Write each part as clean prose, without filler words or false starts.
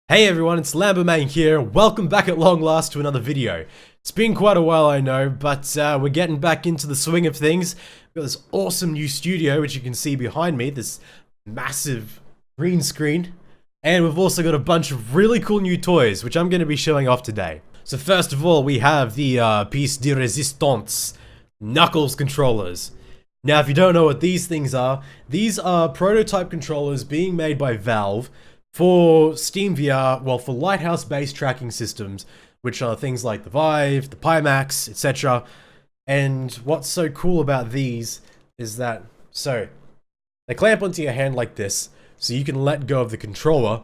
Hey everyone, it's Lambomang here. Welcome back at long last to another video. It's been quite a while, I know, but we're getting back into the swing of things. We've got this awesome new studio, which you can see behind me, this massive green screen. And we've also got a bunch of really cool new toys, which I'm going to be showing off today. So first of all, we have the pièce de résistance Knuckles controllers. Now, if you don't know what these things are prototype controllers being made by Valve for SteamVR, well, for Lighthouse-based tracking systems, which are things like the Vive, the Pimax, etc. And what's so cool about these is that, so, they clamp onto your hand like this, so you can let go of the controller,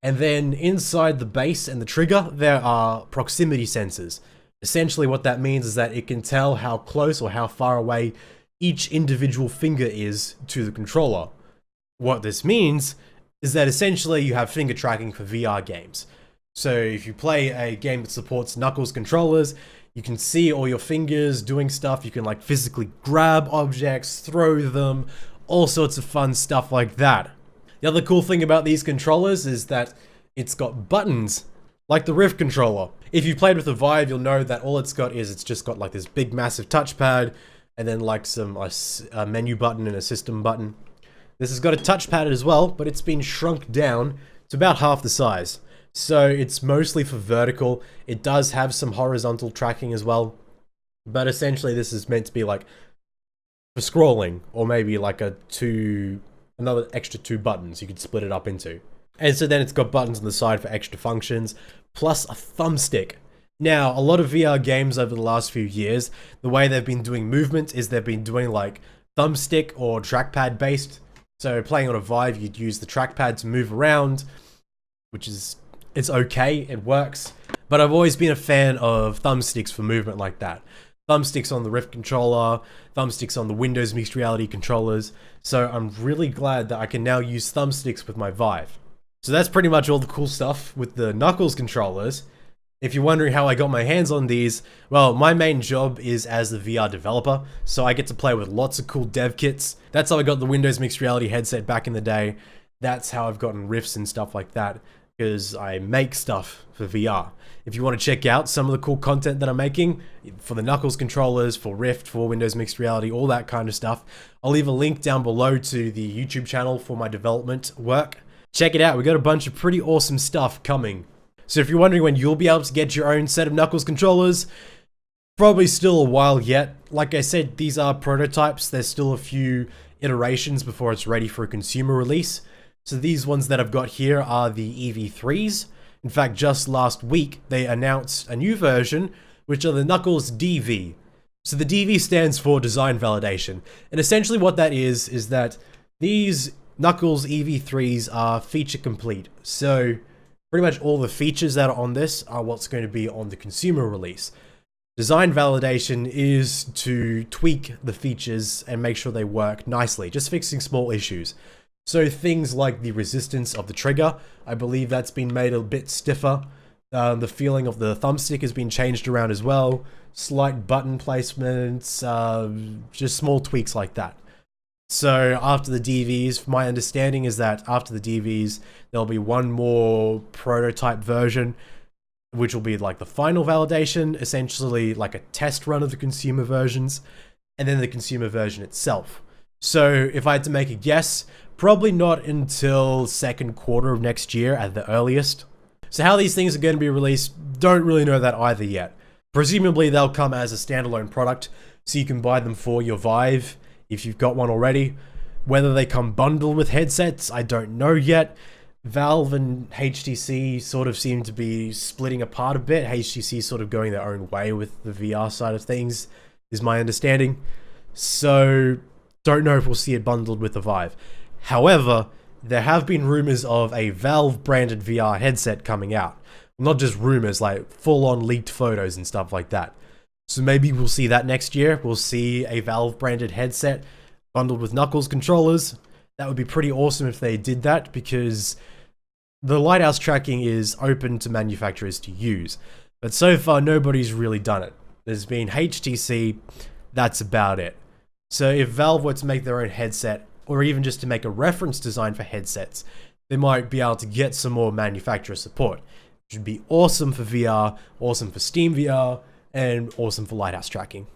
and then inside the base and the trigger, there are proximity sensors. Essentially what that means is that it can tell how close or how far away each individual finger is to the controller. What this means is that essentially you have finger tracking for VR games. So if you play a game that supports Knuckles controllers, you can see all your fingers doing stuff. You can like physically grab objects, throw them, all sorts of fun stuff like that. The other cool thing about these controllers is that it's got buttons like the Rift controller. If you played with the Vive, you'll know that all it's got is it's just got like this big massive touchpad and then like a menu button and a system button. This has got a touchpad as well, but it's been shrunk down to about half the size. So it's mostly for vertical. It does have some horizontal tracking as well, but essentially this is meant to be like for scrolling, or maybe like another extra two buttons you could split it up into. And so then it's got buttons on the side for extra functions, plus a thumbstick. Now, a lot of VR games over the last few years, the way they've been doing movement is they've been doing like thumbstick or trackpad based. So playing on a Vive, you'd use the trackpad to move around, which is, it's okay, it works. But I've always been a fan of thumbsticks for movement like that. Thumbsticks on the Rift controller, thumbsticks on the Windows mixed reality controllers. So I'm really glad that I can now use thumbsticks with my Vive. So that's pretty much all the cool stuff with the Knuckles controllers. If you're wondering how I got my hands on these, well, my main job is as a VR developer, so I get to play with lots of cool dev kits. That's how I got the Windows mixed reality headset back in the day. That's how I've gotten Rifts and stuff like that, because I make stuff for VR. If you want to check out some of the cool content that I'm making for the Knuckles controllers, for Rift, for Windows mixed reality, all that kind of stuff, I'll leave a link down below to the YouTube channel for my development work. Check it out, we got a bunch of pretty awesome stuff coming. So if you're wondering when you'll be able to get your own set of Knuckles controllers, probably still a while yet. Like I said, these are prototypes. There's still a few iterations before it's ready for a consumer release. So these ones that I've got here are the EV3s. In fact, just last week, they announced a new version, which are the Knuckles DV. So the DV stands for Design Validation. And essentially what that is that these Knuckles EV3s are feature complete. So pretty much all the features that are on this are what's going to be on the consumer release. Design validation is to tweak the features and make sure they work nicely, just fixing small issues. So things like the resistance of the trigger, I believe that's been made a bit stiffer. The feeling of the thumbstick has been changed around as well. Slight button placements, just small tweaks like that. So after the DVs, my understanding is that after the DVs, there'll be one more prototype version, which will be like the final validation, essentially like a test run of the consumer versions, and then the consumer version itself. So if I had to make a guess, probably not until second quarter of next year at the earliest. So how these things are going to be released, don't really know that either yet. Presumably they'll come as a standalone product, so you can buy them for your Vive if you've got one already. Whether they come bundled with headsets, I don't know yet. Valve and HTC sort of seem to be splitting apart a bit. HTC sort of going their own way with the VR side of things, is my understanding. So, don't know if we'll see it bundled with the Vive. However, there have been rumors of a Valve-branded VR headset coming out. Not just rumors, like full-on leaked photos and stuff like that. So maybe we'll see that next year. We'll see a Valve-branded headset bundled with Knuckles controllers. That would be pretty awesome if they did that, because the Lighthouse tracking is open to manufacturers to use. But so far, nobody's really done it. There's been HTC, that's about it. So if Valve were to make their own headset, or even just to make a reference design for headsets, they might be able to get some more manufacturer support, which would be awesome for VR, awesome for Steam VR, and awesome for Lighthouse tracking.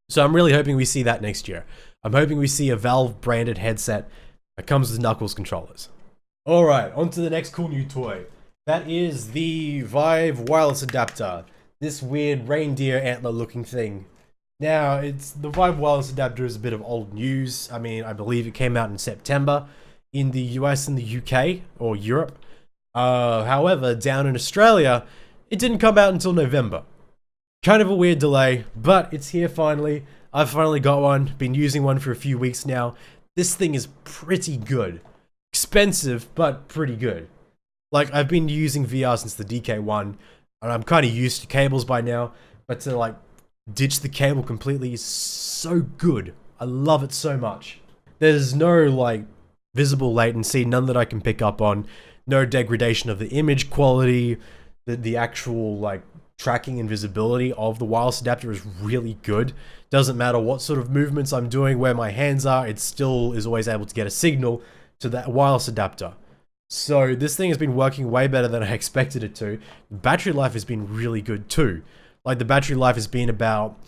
So I'm really hoping we see that next year. I'm hoping we see a Valve branded headset that comes with Knuckles controllers. Alright, on to the next cool new toy. That is the Vive Wireless Adapter. This weird reindeer antler looking thing. Now, the Vive Wireless Adapter is a bit of old news. I mean, I believe it came out in September in the US and the UK, or Europe. However, down in Australia, it didn't come out until November. Kind of a weird delay, but it's here finally. I've finally got one, been using one for a few weeks now. This thing is pretty good. Expensive, but pretty good. Like, I've been using VR since the DK1, and I'm kind of used to cables by now, but to like ditch the cable completely is so good. I love it so much. There's no like visible latency, none that I can pick up on, no degradation of the image quality, the actual like tracking and visibility of the wireless adapter is really good. Doesn't matter what sort of movements I'm doing, where my hands are, it still is always able to get a signal to that wireless adapter. So this thing has been working way better than I expected it to. Battery life has been really good too. Like the battery life has been about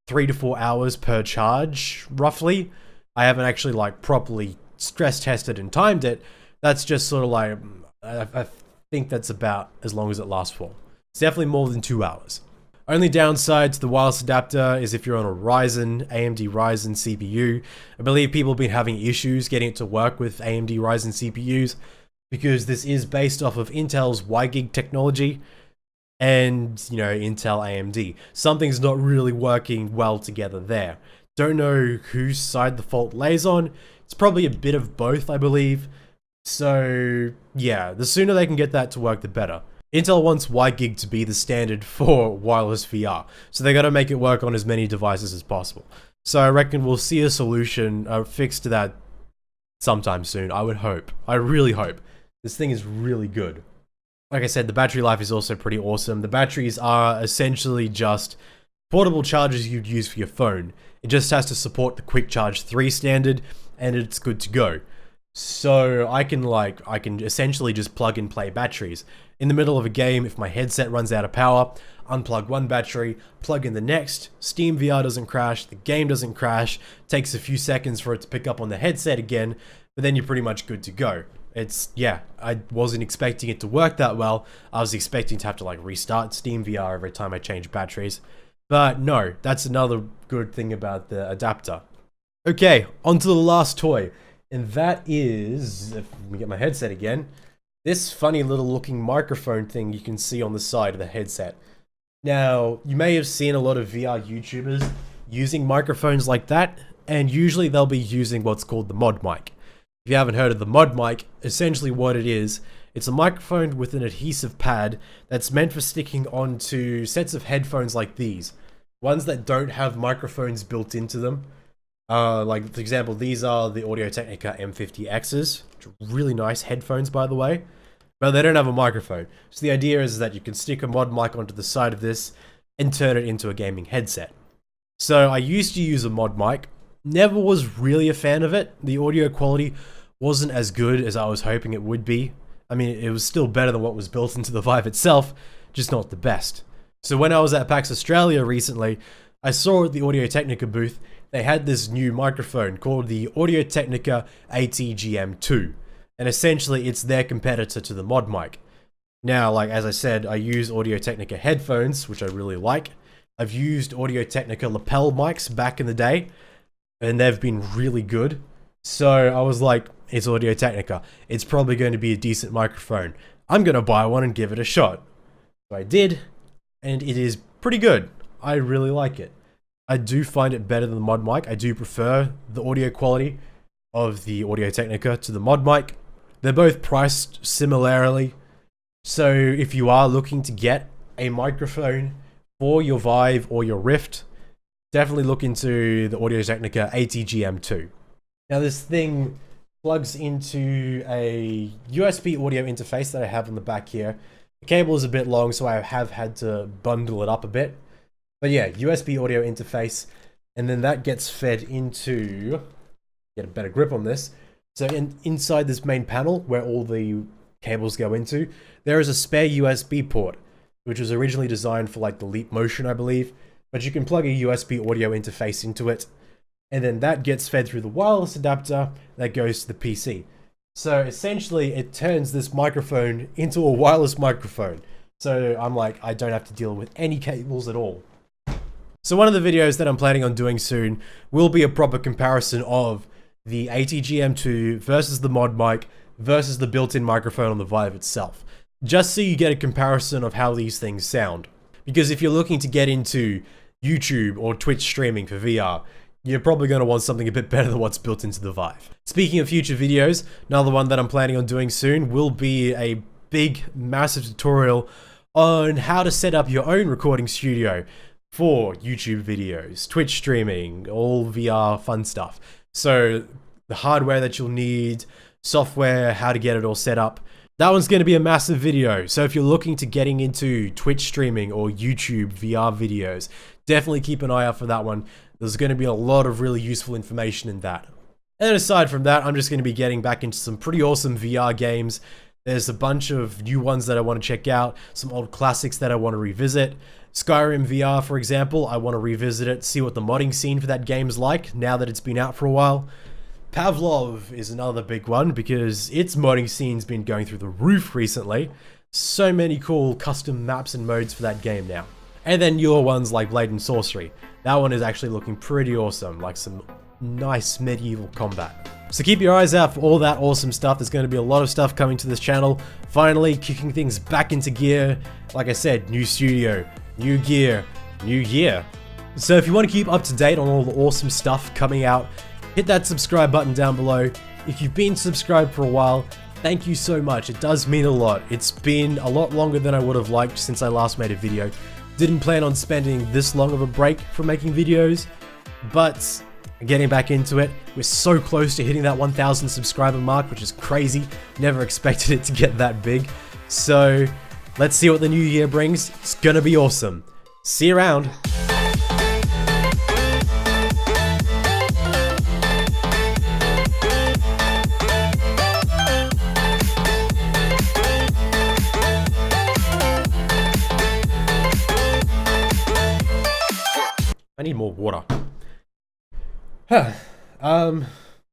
3 to 4 hours per charge, roughly. I haven't actually like properly stress tested and timed it. That's just sort of like, I think that's about as long as it lasts for. It's definitely more than 2 hours. Only downside to the wireless adapter is if you're on a AMD Ryzen CPU. I believe people have been having issues getting it to work with AMD Ryzen CPUs because this is based off of Intel's WiGig technology and, you know, Intel AMD. Something's not really working well together there. Don't know whose side the fault lays on. It's probably a bit of both, I believe. So, yeah, the sooner they can get that to work, the better. Intel wants WiGig to be the standard for wireless VR, so they gotta make it work on as many devices as possible. So I reckon we'll see a solution, a fix to that sometime soon, I would hope. I really hope. This thing is really good. Like I said, the battery life is also pretty awesome. The batteries are essentially just portable chargers you'd use for your phone. It just has to support the Quick Charge 3 standard, and it's good to go. So I can essentially just plug and play batteries. In the middle of a game, if my headset runs out of power, unplug one battery, plug in the next, Steam VR doesn't crash, the game doesn't crash, takes a few seconds for it to pick up on the headset again, but then you're pretty much good to go. Yeah, I wasn't expecting it to work that well. I was expecting to have to like restart Steam VR every time I change batteries. But no, that's another good thing about the adapter. Okay, on to the last toy. And that is, if we get my headset again, this funny little looking microphone thing you can see on the side of the headset. Now, you may have seen a lot of VR YouTubers using microphones like that, and usually they'll be using what's called the mod mic. If you haven't heard of the mod mic, essentially what it is, it's a microphone with an adhesive pad that's meant for sticking onto sets of headphones like these. Ones that don't have microphones built into them. Like, for example, these are the Audio Technica M50Xs, which are really nice headphones, by the way, but they don't have a microphone. So the idea is that you can stick a mod mic onto the side of this and turn it into a gaming headset. So I used to use a mod mic, never was really a fan of it. The audio quality wasn't as good as I was hoping it would be. I mean, it was still better than what was built into the Vive itself, just not the best. So when I was at PAX Australia recently, I saw at the Audio Technica booth, they had this new microphone called the Audio Technica ATGM2. And essentially, it's their competitor to the mod mic. Now, like as I said, I use Audio Technica headphones, which I really like. I've used Audio Technica lapel mics back in the day, and they've been really good. So I was like, it's Audio Technica. It's probably going to be a decent microphone. I'm going to buy one and give it a shot. So I did, and it is pretty good. I really like it. I do find it better than the mod mic. I do prefer the audio quality of the Audio Technica to the mod mic. They're both priced similarly. So if you are looking to get a microphone for your Vive or your Rift, definitely look into the Audio Technica ATGM2. Now this thing plugs into a USB audio interface that I have on the back here. The cable is a bit long, so I have had to bundle it up a bit. But yeah, USB audio interface, and then that gets fed into, get a better grip on this. So inside this main panel where all the cables go into, there is a spare USB port, which was originally designed for like the Leap Motion, I believe, but you can plug a USB audio interface into it, and then that gets fed through the wireless adapter that goes to the PC. So essentially it turns this microphone into a wireless microphone. So I'm like, I don't have to deal with any cables at all. So one of the videos that I'm planning on doing soon will be a proper comparison of the ATGM2 versus the mod mic versus the built-in microphone on the Vive itself. Just so you get a comparison of how these things sound. Because if you're looking to get into YouTube or Twitch streaming for VR, you're probably going to want something a bit better than what's built into the Vive. Speaking of future videos, another one that I'm planning on doing soon will be a big, massive tutorial on how to set up your own recording studio for YouTube videos, Twitch streaming, all VR fun stuff. So the hardware that you'll need, software, how to get it all set up. That one's going to be a massive video. So if you're looking to getting into Twitch streaming or YouTube VR videos, definitely keep an eye out for that one. There's going to be a lot of really useful information in that. And aside from that, I'm just going to be getting back into some pretty awesome VR games. There's a bunch of new ones that I want to check out, some old classics that I want to revisit. Skyrim VR, for example, I want to revisit it, see what the modding scene for that game's like now that it's been out for a while. Pavlov is another big one because its modding scene's been going through the roof recently. So many cool custom maps and modes for that game now. And then newer ones like Blade and Sorcery. That one is actually looking pretty awesome, like some nice medieval combat. So keep your eyes out for all that awesome stuff. There's going to be a lot of stuff coming to this channel. Finally, kicking things back into gear. Like I said, new studio, new gear, new year. So if you want to keep up to date on all the awesome stuff coming out, hit that subscribe button down below. If you've been subscribed for a while, thank you so much. It does mean a lot. It's been a lot longer than I would have liked since I last made a video. Didn't plan on spending this long of a break from making videos, but getting back into it. We're so close to hitting that 1,000 subscriber mark, which is crazy. Never expected it to get that big. So let's see what the new year brings. It's gonna be awesome. See you around. I need more water.